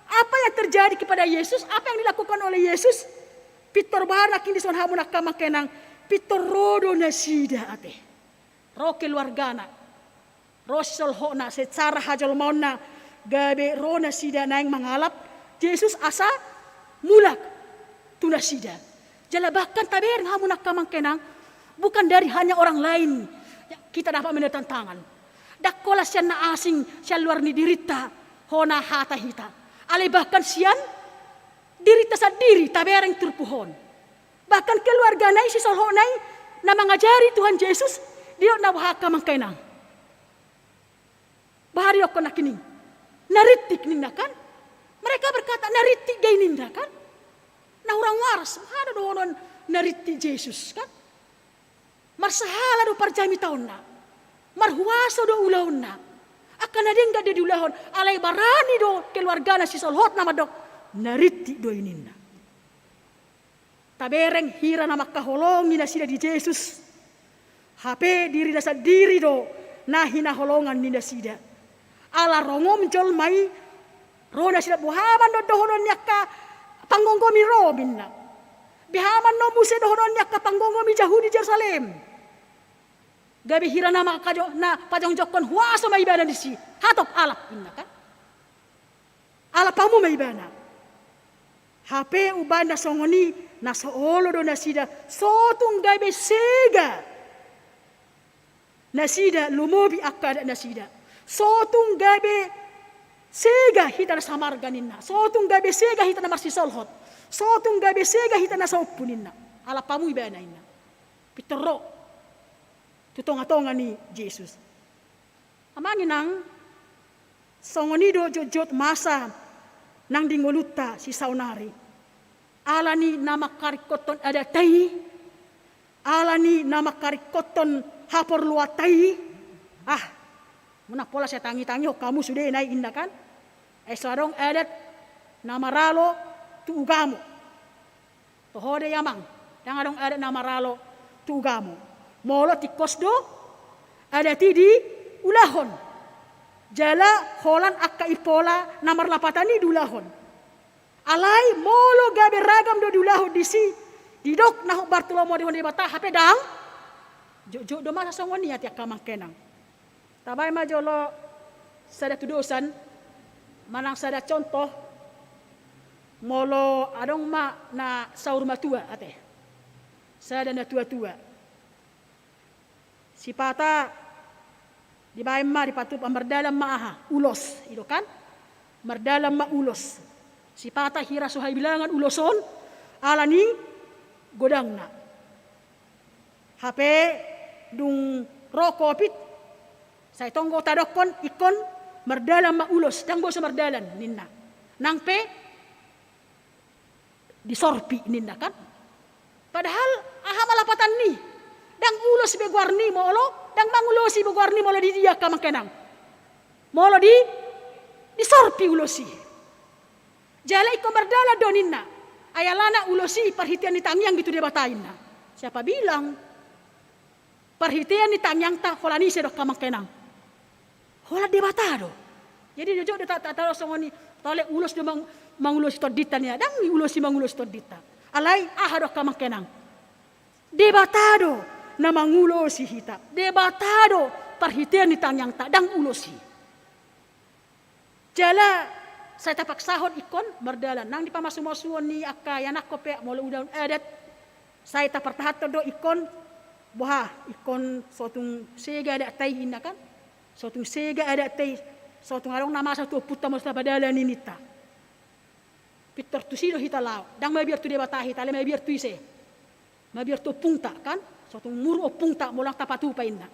apa yang terjadi kepada Yesus, apa yang dilakukan oleh Yesus, Peter bahana kini son hamu nakamakenang Peter rodo na sida ate. Ro keluargana. Rosol ho na secara hajol maun na gabe ro na sida na yang mangalap Jesus asa mulak tuna sida. Jala bahkan taber hamu nak kamangkenang Bukan dari hanya orang lain kita dapat menetang tangan. Dakola sian na asing, sian luar ni dirita, hona hata hita. Ale bahkan sian dirita sadiri tabereng turpuhon. Bahkan keluarga nai si solhonai na mengajari Tuhan Yesus, dia na wahaka mangkainang. Bahari ako nakining. Naritik ninda kan? Mereka berkata naritik gay ninda kan? Na orang waras, ada doon naritik Yesus kan? Marsahala do parjami taon na. Marhuasa do ulahon na. Akan ading di ulahon. Alay barani do keluarga na si solhot na madok. Naritik do ininda. Tabereng hira na makaholongi na sila di Yesus. Hape diri na sa diri do na hinaholongan ni na sida. Ala rongom jol mai rona sila buhaman do dohonon niya ka panggongomi Robin na. Bihaman no muse dohonon niya ka panggongomi Yahudi Jerusalem. Gabi hira na makakajo na pajong jokon huaso may ibana di si hatop alap inna kan. Alapamu may ibana. Hape uban na songoni na soolo do na sida sotung gabi sega. Na sida lumobi akada na sida. Sotung gabi sega hita na samarganin na. Sotung gabi sega hita na marsisolhot. Sotung gabi sega hita na saupunin na. Alapamu ibana inna. Pitero. Tutonga-tonga ni Jesus. Amangin nang songonido jojot masa nang dingoluta si saunari. Alani nama karikoton ada tai. Alani nama karikoton hapor luatai. Muna pola saya tangi-tangi kamu sudah naik indah kan? Esarong adat nama ralo tu ugamu. Tohode yamang. Yang adong adat nama ralo tu ugamu. Molo tikos do ada ti di ulahon. Jala holan akka ipola namar lapatani dulahon. Alai molo gabe ragam do dulahon disi didok nah Bartolomo di honde bata hape dang. Jo do masa songoni ati akka mangkenang. Tabay majolo sada tudusan manang sada contoh molo adong ma na saur matua ate. Sada na tua-tua. Si pata di bayan ma di patu mardalam maaha ulos itu kan mardalam ma ulos si pata hira suhay bilangan uloson alani godang na hape dung rokopit say tonggo tadokon ikon mardalam ma ulos dang bosa mardalan ninna nangpe disorpi ninna kan padahal aha malapatan ni dang ulos beguarni molo, dang mangulosi beguarni molo di dia kamangkenang. Molo di sorpi ulosi. Jala iko merdala doninna. Ayalana ulosi perhitian ni tangyang gitu dia batain na. Siapa bilang perhitian ni tangyang ta holani sedok kamangkenang. Hola dia batado. Jadi jojo dia tak tahu songoni tole ulos dia mangulosi todita niya. Dang ulosi mangulosi todita. Alai dok kamangkenang. Debatado na mangulosi hita. Debatado perhitian ni tangyang ta dang ulosi. Jala saya tapak sahod ikon berdalan nang di pamasumasuan ni akka yanak ko pe molo udang adat saya tapak tahat do ikon boha ikon sotung sega ada tai hinna kan sotung sega ada tai sotung arong nama satu puta mos badalan ni nita. Pitor tu sido hita lao dang may biar tu debatahi tale may biar tu ise. May biar tu pungta kan sotung muru o pungta molang tapatu pa inna.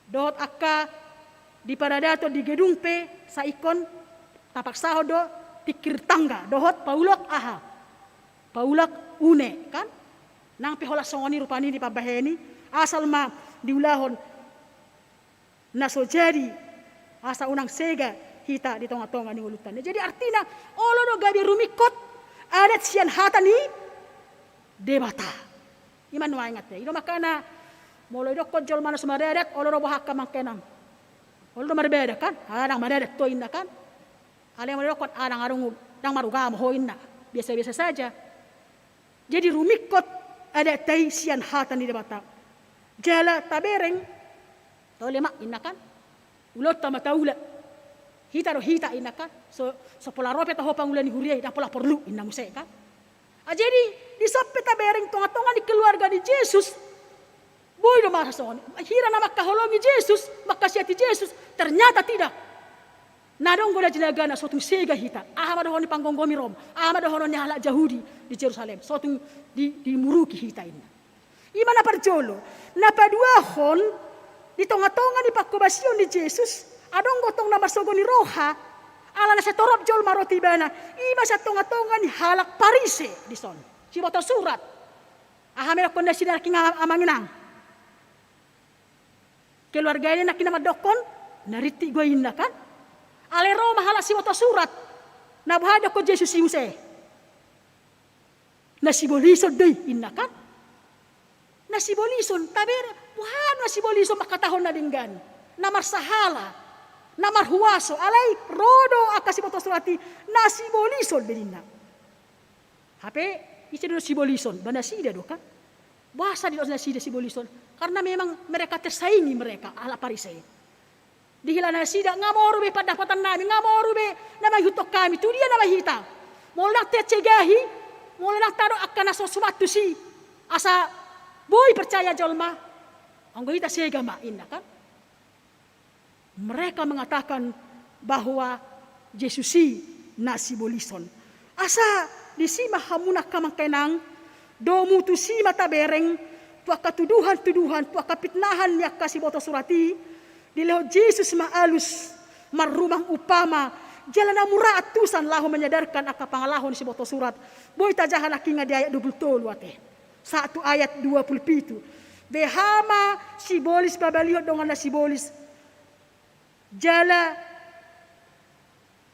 Dot akka di paradato di gedung pe sa ikon tapak sahodo pikir tangga dohot paulak aha. Paulak une kan. Nang pihola songoni rupani di pabaheni asal ma diulahon naso jadi asa unang sega hita di tonga-tonga ni ulutan. Jadi artinya olo do gabi rumikot adat sian hata ni debata. Iman wa ingat ya. Ino makana molo do kojol mana sumadadat olo do bahaka mangkenang. Olo do marbeda kan? Adang madadat to inna kan? Ale mo do kot adang arung dang marugam ho inna. Biasa-biasa saja. Jadi rumikot ada taisian hatan di debata. Jala tabereng tole mak inna kan? Ulot ta mataula. Hita do hita inna kan? So pola rope ta hopang ulan huriai dan pola perlu inna musai kan? Jadi di sampai tabereng tonga-tonga di keluarga di Yesus Boy do marason. Hira na makaholongi Jesus, makasiati Jesus, ternyata tidak. Nadong goda jinaga na suatu sega hita. Ahmad honi panggonggomi Rom. Ahmad honi halak Yahudi di Jerusalem. Suatu di muruki hita ini. Imana parjolo. Na paduahon di tonga-tonga ni pakobasion di Jesus. Adong gotong na masogoni roha. Ala na sa torop jol maroti bana. Ima sa tonga-tonga ni halak Parise di son. Si boto surat. Ahamera kondisi na king amanginang. Keluarganya nak kinamadokon, nariti gue inna kan? Alero mahala si wata surat, nabahada ko Jesus siuse. Nasibolison day inna kan? Nasibolison, tabi buhan nasibolison makatahon na dinggan. Namar sahala, namar huwaso, alay rodo akasi wata surati nasibolison din inna. Hape, isi do sibolison, banasida do kan? Bahasa di dalam sida sibolison karena memang mereka tersaingi mereka ala Parisei. Dihilana sida ngamoru be pendapatan nami ngamoru be nama hutok kami tu dia nama hita. Mulak tercegahi, mulak tado akan sesuatu si asa boy percaya jolma. Anggo hita segama inna kan. Mereka mengatakan bahwa Yesusi na sibolison. Asa disima hamuna kamangkenang domu tu si mata bereng tuaka tuduhan tuaka pitnahan yak kasih boto surati dileho Jesus maalus marumang upama jalan murah atusan lahu menyadarkan aka pangalahon si boto surat boy tajahan akinga di ayat 20 wate 1 ayat 27 behama sibolis babaliho dongan na sibolis jala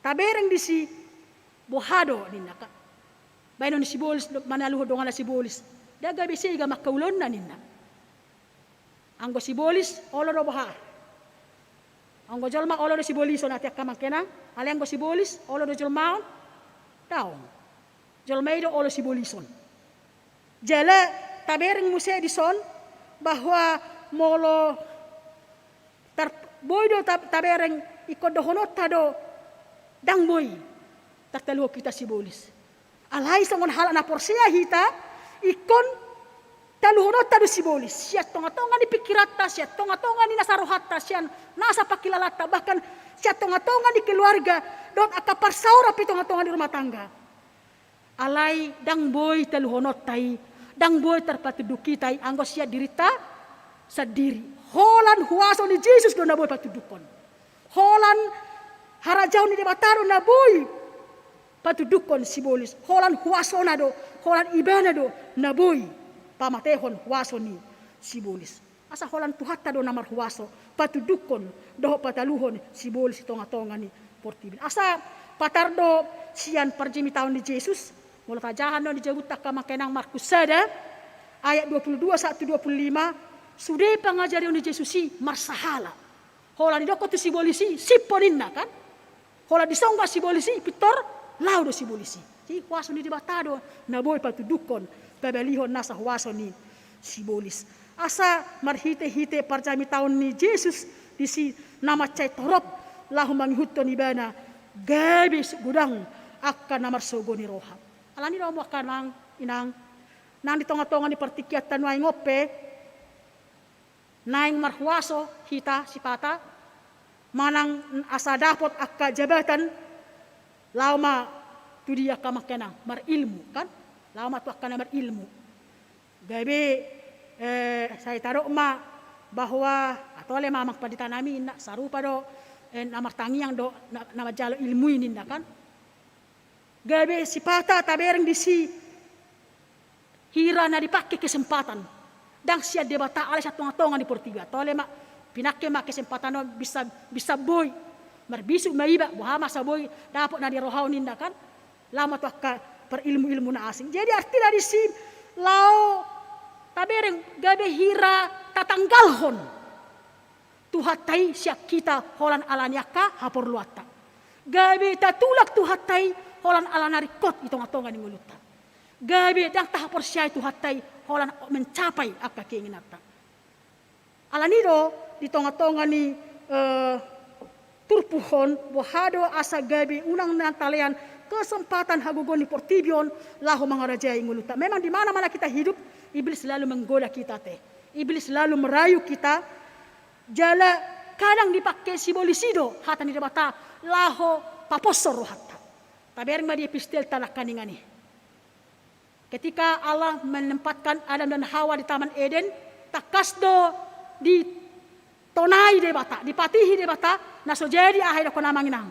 tabereng di si bohado dinaka baino ni sibolis manaluho dongan na sibolis daga bisi iga makaulon na ninna anggo sibolis olo do baha anggo jolma olo do sibolis on atiak kamangkena ale anggo sibolis olo do jolma taong jolmaido olo sibolison jala tabereng muse dison bahwa molo boy do tabereng ikod do honot tado dang boy tartaluho kita sibolis alai songon hala na porsia hita ikon taluhonot tadu sibolis siat tonga-tonga ni pikirata siat tonga-tonga ni nasarohata sian nasa pakilalata bahkan siat tonga-tonga ni keluarga dot akapar saura pi tonga-tonga di rumah tangga alai dang boy taluhonot tai dang boy terpatuduki tai anggo siat dirita sadiri holan huaso ni Jesus do na boy patudukon holan harajau ni debataro na boy patudukon sibolis holan huasona do holan ibana do naboy pamatehon huaso ni sibolis asa holan tuhata do namar huaso patudukon do pataluhon sibolis tonga-tonga ni portibil asa patardo sian parjimi tahun di Jesus mula tajahan do dijabut kamakenang Markus sada ayat 22 1 25 sudah pangajari di Jesus si marsahala holan didoko tu sibolisi siponinna kan holan disongga sibolisi pitor laudo sibolisi si huaso ni dibatado na boy patudukon babelihon nasa huaso ni sibolis asa marhite-hite parjami tahun ni Jesus di si nama cai torop lahu manghuton ibana gabi gudang akan namar sogoni roha alani do mo akan inang nang di tonga-tonga ni partikiatan wae ngope naing marhuaso hita sipata manang asa dapot akka jabatan lama tu dia kamakena mar ilmu kan lama tu akan mar ilmu gabe saya taruh ma bahwa atau le mamak paditanami nak sarupa do namar tangiang do nama jalo ilmu ini kan gabe sipata tabereng di si hira na dipakai kesempatan dang sia debata ale sa tonga-tonga di Portiga tole ma pinake ma kesempatan no bisa boy marbisu maiba buhama sa boy dapat na di rohaw ninda kan lama tu akka per ilmu-ilmu na asing jadi arti dari si lao tabereng gabe hira tatanggalhon tuhatai siak kita holan alanyaka hapor luata gabe tatulak tuhatai holan alanarikot itong-atongan ng uluta gabe dang tahapor siya tuhatai holan mencapai akka keinginata alanido ditong-atongan ni turpuhon bohado asa gabi unang nantalian kesempatan hagugon ni Portibion lahu mga raja inguluta memang di mana-mana kita hidup iblis selalu menggoda kita teh Iblis lalu merayu kita. Jala kadang dipakai simbolisido hata ni debata laho paposor hatta. Tabereng ma di epistel tanah kaningani. Ketika Allah menempatkan Adam dan Hawa di Taman Eden, takasdo di tonai debata, dipatihi debata, naso jadi ahai ko namanginang.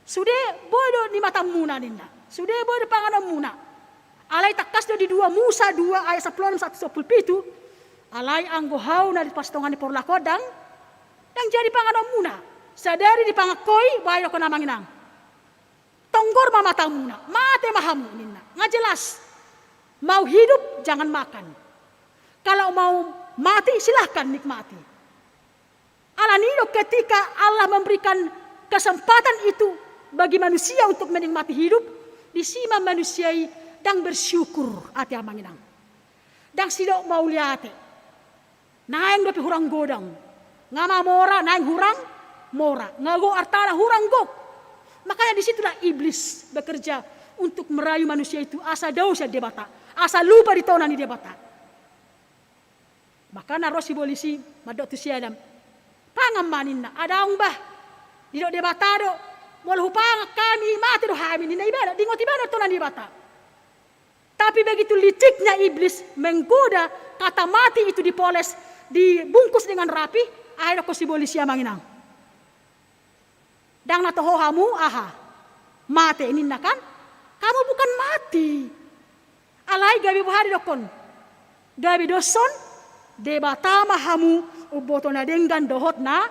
Sudah bodo ni mata muna ninda. Sudah bodo panganam muna. Alai takasdo di 2 Musa 2 ayat 10-17. Alai anggohau na di pastongan di porlakodang dan jadi panganam muna. Sadari di pangakoi bayo ko namanginang. Tonggor mamata muna, mate mahamu ninna. Ngajelas. Mau hidup jangan makan. Kalau mau mati silahkan nikmati. Alanido ketika Allah memberikan kesempatan itu bagi manusia untuk menikmati hidup, disima manusiai dan bersyukur ati amanginang. Dan sidok mau liate. Naeng dopi hurang godang. Ngama mora naeng hurang mora. Ngago artana hurang gok. Makanya disitulah iblis bekerja untuk merayu manusia itu asa dausa debata. Asa lupa ditona ni debata. Maka narosi bolisi madok tu siadam. Pangam maninna adaung bah. Didok debata do. Walau pangak kami mati do hamin ni ibadah. Dingot ibadah tona ni debata. Tapi begitu liciknya iblis menggoda kata mati itu dipoles. Dibungkus dengan rapi, akhirnya ko simbolisi amanginang. Dang natohohamu, aha, mati ini kan? Kamu bukan mati. Alai gabi buhari dokon, gabi doson, debata mahamu, ubotona dengan dohot na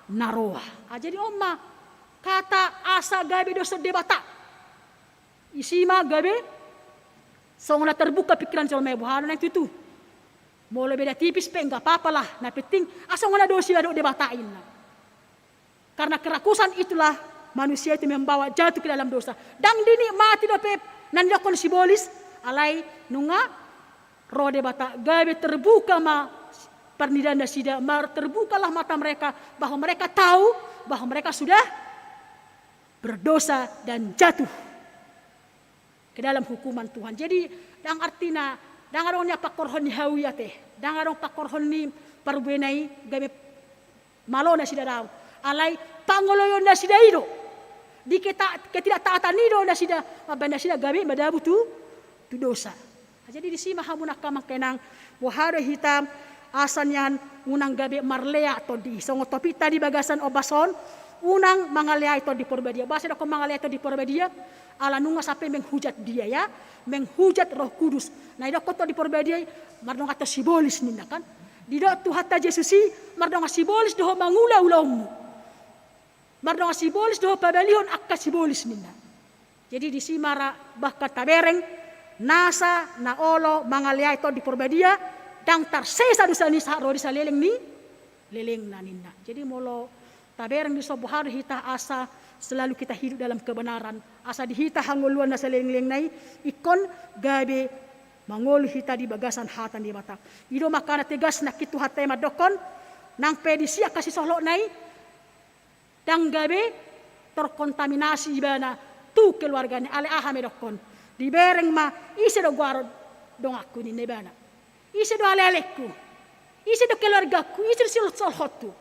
naroa. Jadi omma kata asa gabi doson debata, isima gabi, songna terbuka pikiran colme buhari na itu. Boleh beda tipis pe enggak apa-apa lah. Nah penting asal ngana dosi aduk debatain. Karena kerakusan itulah manusia itu membawa jatuh ke dalam dosa. Dang dinikmati dope nandakon simbolis alai nunga roh debata gabe terbuka ma pernidana sida terbukalah mata mereka bahwa mereka tahu bahwa mereka sudah berdosa dan jatuh ke dalam hukuman Tuhan. Jadi dang artina dangarongnya pakorhon ni hawiya teh. Dangarong pakorhon ni parbenai gabe malona sida daw. Alai pangoloyon na sida ido. Di ketidaktaatan ido na sida mabanda sida gabe madabu tu dosa. Jadi di sima hamunak kamang kenang wahare hitam asanyan unang gabe marlea to di songo topita di bagasan obason unang mangalea itu di porbadia. Bahasa dako mangalea itu di porbadia. Ala nunga sampai menghujat dia ya, menghujat Roh Kudus. Nah itu koto di porbadia, mardong kata simbolis ninda kan. Di dok tu hatta Yesusi, mardong simbolis doh mangula ulaumu. Mardong simbolis doh pabalion akka simbolis ninda. Jadi di simara bahkan tabereng nasa na olo mangalia itu di porbadia, dang tarsesa dusa ni sa ro di sa leleng ni leleng na ninda. Jadi molo tabereng di sobohar hita asa selalu kita hidup dalam kebenaran. Asa dihita hanguluan na sa leleng nai ikon gabe mangol hita di bagasan hatan di mata. Ido makana tegas na kitu hatay madokon nang pedisia kasih solo nai dang gabe terkontaminasi ibana tu keluarganya ale aha medokon. Di bereng ma ise do guaro dong aku ni nebana. Ise do ale alekku. Ise do keluargaku, ise do sol hotu.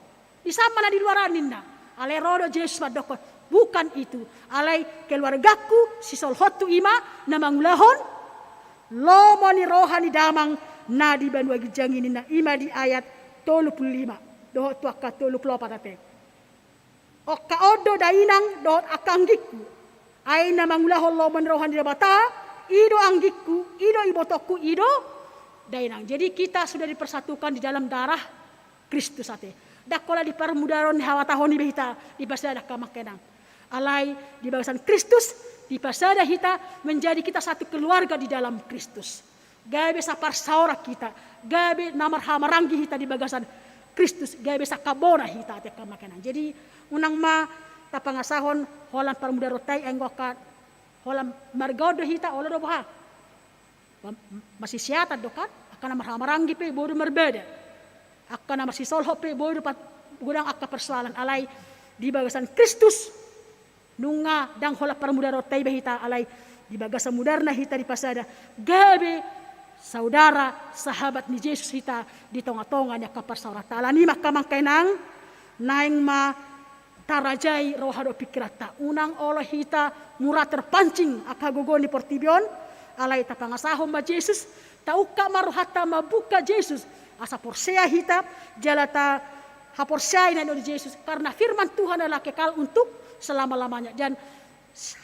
Di sama na di luaran ninda. Ale rodo Yesus madokon. Bukan itu. Alai keluargaku si sol hotu ima na mangulahon lomo ni rohani damang na di banua gijang ini na ima di ayat 35. Dohot tuaka 34 ate. Oka odo dainang dohot akanggiku. Ay na mangulahon lomo ni rohani dabata. Ido anggiku, ido ibotoku, ido dainang. Jadi kita sudah dipersatukan di dalam darah Kristus ate. Dakola di permudaron ni hawatahon ni behita di pasada kamakenang. Alai di bagasan Kristus di pasada hita menjadi kita satu keluarga di dalam Kristus. Gabe sapar saora kita, gabe namar hamarangi hita di bagasan Kristus, gabe sakabona hita te kamakenang. Jadi unang ma tapangasahon holan permudarotai enggoka holan margodo hita ola do baha. Masih siata dokan akan namar hamarangi pe bodo berbeda. Akan namar sisolho pe bodo pat gudang akka persoalan alai di bagasan Kristus nunga dang hola permudaro tay bahita alai di bagasa mudarna hita di pasada gabe saudara, sahabat ni Yesus hita di tonga-tonga niya kaparsaurat. Tala ni makamangkainang naing ma tarajay rohado pikirata. Unang olah hita mura terpancing akagogo ni portibion. Alay ta pangasahom ma Jesus. Tauka maruhata mabuka Jesus. Asa porsea hita jalata haporsea na ni Jesus. Karena firman Tuhan adalah kekal untuk selama-lamanya. Dan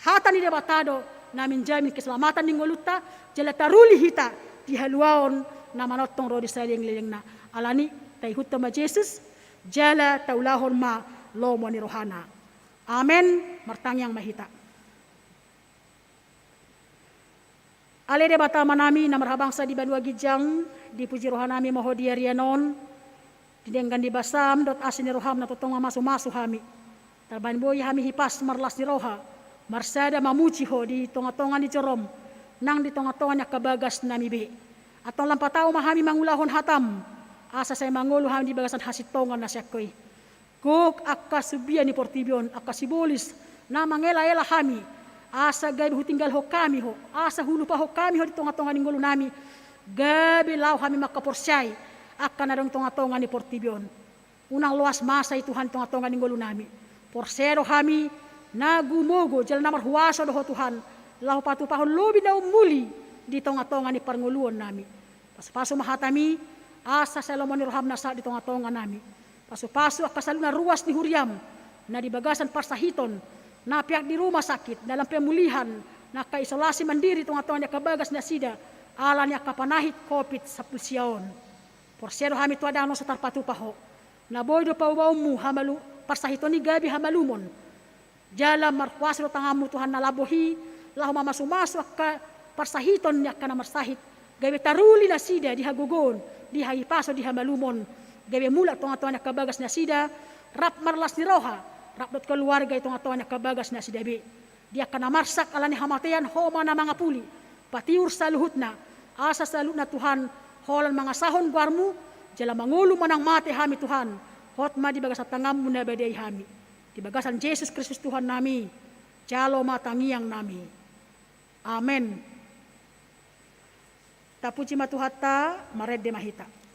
hata ni debatado na menjamin keselamatan ni ngoluta jalata ruli hita di haluaon na manotong rodi saling liling na. Alani tayhuta ma Jesus. Jala taulahon ma lomo ni rohana. Amen. Martangyang mahita. Ale de bata manami na marhabangsa di Banua Gijang dipuji rohanami moho di arianon didenggan di basam dot asin ni roham na totong masu-masu hami. Tarban boy hami hipas marlas ni roha. Marsada mamuci ho di tonga-tonga ni Jorom nang di tonga-tonga nya kabagas nami be. Atong lampatao mahami mangulahon hatam. Asa saya mangulu hami di bagasan hasit tonga na syakoy. Kuk akasubia ni portibion akasibolis na mangela-ela hami. Asa gabi hutinggal ho kami ho. Asa hulu pa ho kami ho di tonga-tonga ni ngulu nami. Gabi lau hami makaporsyay. Akan adong tonga-tonga ni portibion. Unang luas masa Tuhan tonga-tonga ni ngulu nami. Porsero hami nagumogo jalan namar huwaso doho Tuhan. Lau patu pahon lobi na umuli di tonga-tonga ni parnguluon nami. Pasu-pasu mahatami. Asa Salomon ni roham nasa di tonga-tonga nami. Pasu-pasu akasaluna ruas ni huriam. Na di bagasan parsahiton. Na pihak di rumah sakit dalam pemulihan na kaisolasi mandiri tonga-tonga niya kabagas na sida ala niya kapanahit COVID sa pusyaon. Porsero hami tuadano sa tarpatupaho na boy do paubaummu hamalu parsahito ni gabi hamalumon jala markwasro tangamu Tuhan na labohi lahu mamasumaso ka parsahiton niya ka na marsahit gabi taruli na sida di hagugon di haipaso di hamalumon gabi mula tonga-tonga niya kabagas na sida rap marlas ni roha rapdot keluarga itong atuan na kabagas na si Debi. Dia kana marsak ala ni hamatayan homa na mga puli. Patiur sa luhut na. Asa sa luhut na Tuhan. Holan mga sahon guarmu. Jala mangulo manang mate hami Tuhan. Hotma di bagas at tangam mo na baday hami. Di bagasan Jesus Kristus Tuhan nami. Jalo matangiyang nami. Amen. Tapuji matuhata maredde mahita.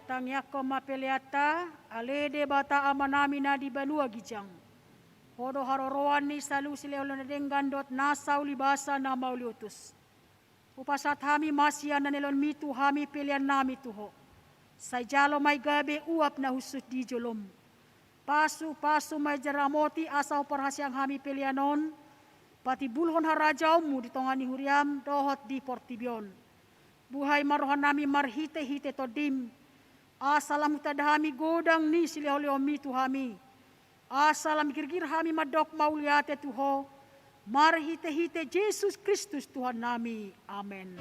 tangyako mapeliata, alede bata amanami na di banua gijang. Hodo haroroan ni salu sileolo na denggandot nasa ulibasa na mauliutus. Upasat hami masya na nilon mitu hami pilihan nami tuho. Say jalo may gabi uap na husut di jolom. Pasu may jaramoti asaw parhasyang hami pilihanon. Pati bulhon harajaw mu di tongani huriam dohot di portibyon. Buhay marohan nami marhite-hite todim. Asalam utadahami godang ni siliholiom mitu hami. Asalam girgir hami madok mauliate tuho. Marhite-hite Yesus Kristus Tuhan nami. Amen.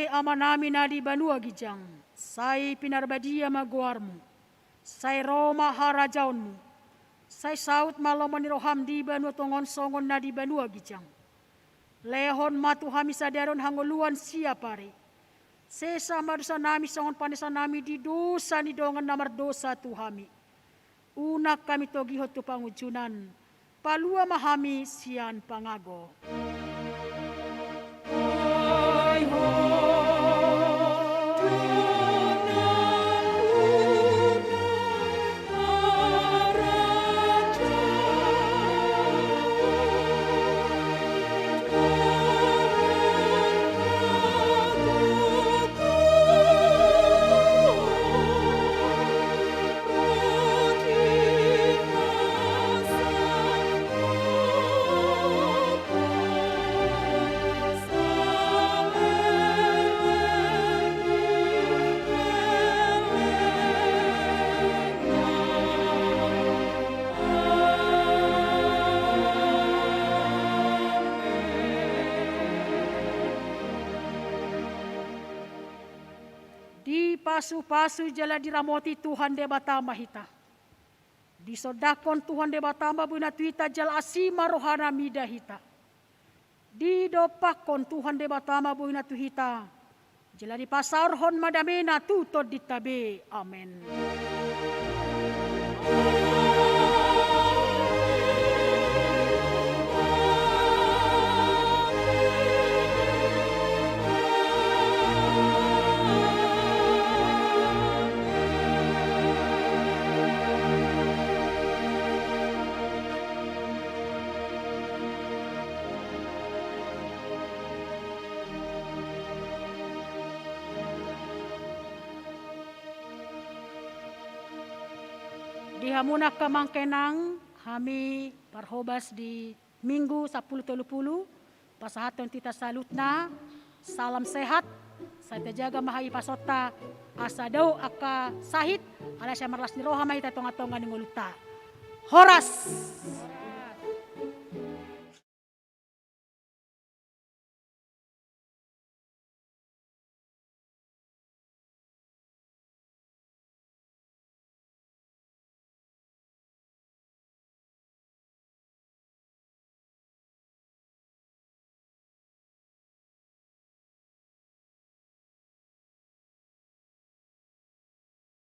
Amanami na di banua gijang, say pinarbadia maguarmu, say Roma harajaunmu, say saut malomon roham di banua tongon songon na di banua gijang. Lehon matu hami sadaron hangoluan siapare. Sesa madusa nami songon panesa nami di dosa ni dongan namar dosa tu hami. Unak kami togi hotu pangujunan, palua mahami sian pangago. Pasu-pasu jala diramoti Tuhan de batama hita. Disodakon Tuhan de batama buna tuita jala asima rohana mida hita. Didopakon Tuhan de batama buna tuhita. Jala di pasarhon madamena tutod ditabe. Amen. Dihamunak kamangkenang kami parhobas di Minggu 10.30 pasahaton tita salutna salam sehat saya jaga mahai pasota asadau aka sahit ala syamaras ni roha mai tonga-tonga ni nguluta horas.